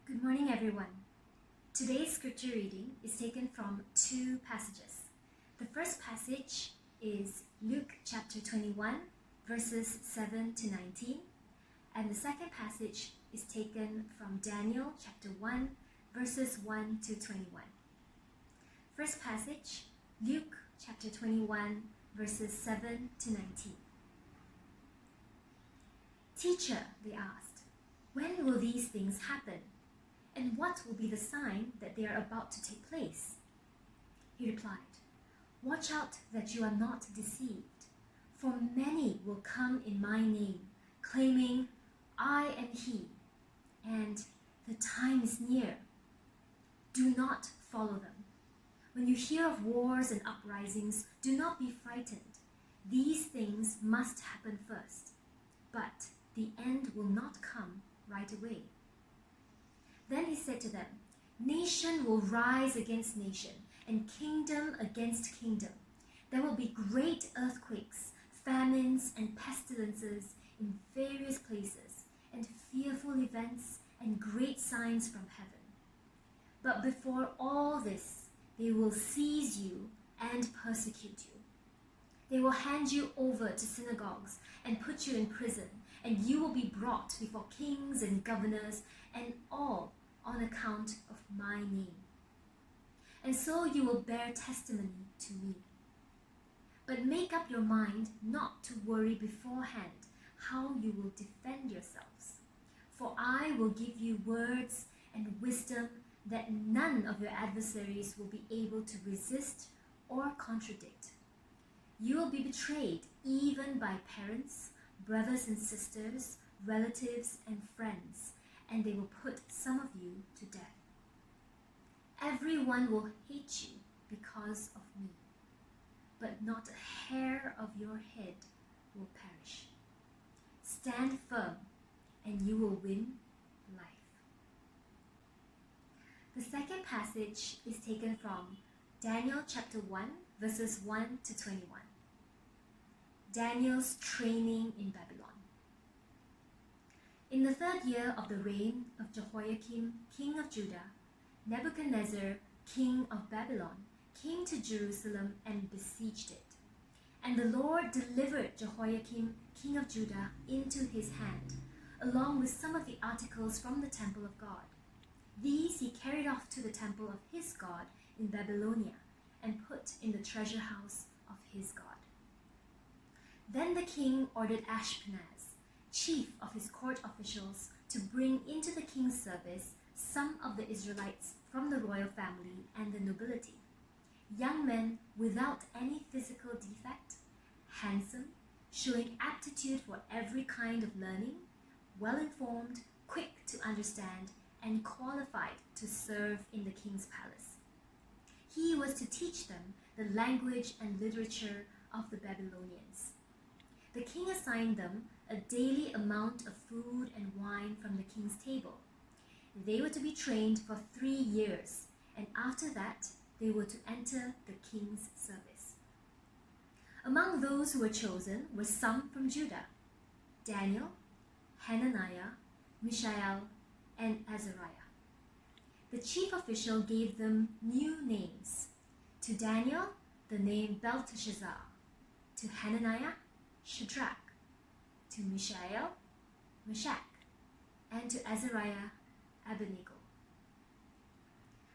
Good morning, everyone. Today's scripture reading is taken from two passages. The first passage is Luke chapter 21, verses 7 to 19, and the second passage is taken from Daniel chapter 1, verses 1 to 21. First passage, Luke chapter 21, verses 7 to 19. "Teacher," they asked, "when will these things happen? And what will be the sign that they are about to take place?" He replied, "Watch out that you are not deceived, for many will come in my name, claiming, 'I am he,' and 'the time is near.' Do not follow them. When you hear of wars and uprisings, do not be frightened. These things must happen first, but the end will not come right away." Then he said to them, "Nation will rise against nation, and kingdom against kingdom. There will be great earthquakes, famines, and pestilences in various places, and fearful events and great signs from heaven. But before all this, they will seize you and persecute you. They will hand you over to synagogues and put you in prison, and you will be brought before kings and governors, and all on account of my name. And so you will bear testimony to me. But make up your mind not to worry beforehand how you will defend yourselves. For I will give you words and wisdom that none of your adversaries will be able to resist or contradict. You will be betrayed even by parents, brothers and sisters, relatives and friends, and they will put some of you to death. Everyone will hate you because of me, but not a hair of your head will perish. Stand firm, and you will win life." The second passage is taken from Daniel chapter 1, verses 1 to 21. Daniel's training in Babylon. In the 3rd year of the reign of Jehoiakim, king of Judah, Nebuchadnezzar, king of Babylon, came to Jerusalem and besieged it. And the Lord delivered Jehoiakim, king of Judah, into his hand, along with some of the articles from the temple of God. These he carried off to the temple of his God in Babylonia and put in the treasure house of his God. Then the king ordered Ashpenaz, chief of his court officials, to bring into the king's service some of the Israelites from the royal family and the nobility, young men without any physical defect, handsome, showing aptitude for every kind of learning, well-informed, quick to understand, and qualified to serve in the king's palace. He was to teach them the language and literature of the Babylonians. The king assigned them a daily amount of food and wine from the king's table. They were to be trained for 3 years, and after that, they were to enter the king's service. Among those who were chosen were some from Judah: Daniel, Hananiah, Mishael, and Azariah. The chief official gave them new names. To Daniel, the name Belteshazzar; to Hananiah, Shadrach; to Mishael, Meshach; and to Azariah, Abednego.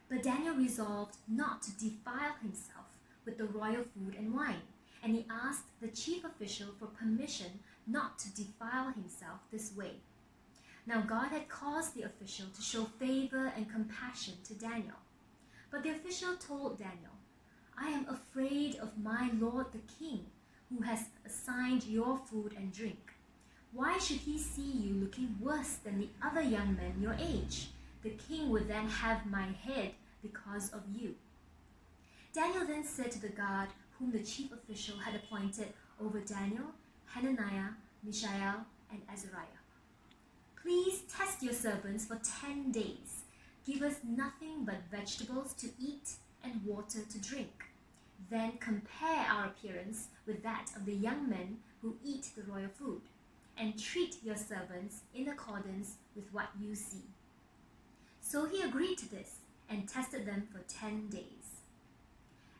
But Daniel resolved not to defile himself with the royal food and wine, and he asked the chief official for permission not to defile himself this way. Now God had caused the official to show favor and compassion to Daniel. But the official told Daniel, "I am afraid of my lord the king, who has assigned your food and drink. Why should he see you looking worse than the other young men your age? The king would then have my head because of you." Daniel then said to the guard whom the chief official had appointed over Daniel, Hananiah, Mishael, and Azariah, "Please test your servants for 10 days. Give us nothing but vegetables to eat and water to drink. Then compare our appearance with that of the young men who eat the royal food, and treat your servants in accordance with what you see." So he agreed to this and tested them for 10 days.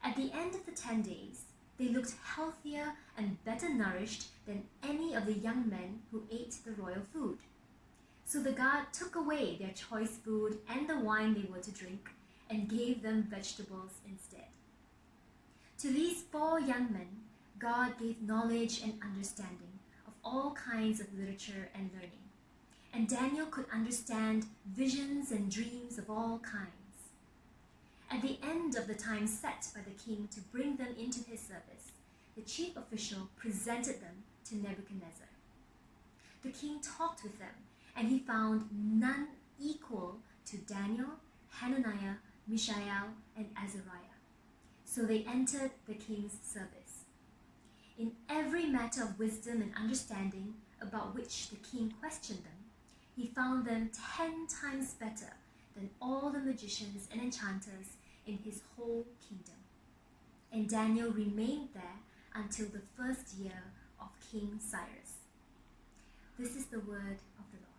At the end of the 10 days, they looked healthier and better nourished than any of the young men who ate the royal food. So the guard took away their choice food and the wine they were to drink and gave them vegetables instead. To these 4 young men, God gave knowledge and understanding of all kinds of literature and learning. And Daniel could understand visions and dreams of all kinds. At the end of the time set by the king to bring them into his service, the chief official presented them to Nebuchadnezzar. The king talked with them, and he found none equal to Daniel, Hananiah, Mishael, and Azariah. So they entered the king's service. In every matter of wisdom and understanding about which the king questioned them, he found them 10 times better than all the magicians and enchanters in his whole kingdom. And Daniel remained there until the first year of King Cyrus. This is the word of the Lord.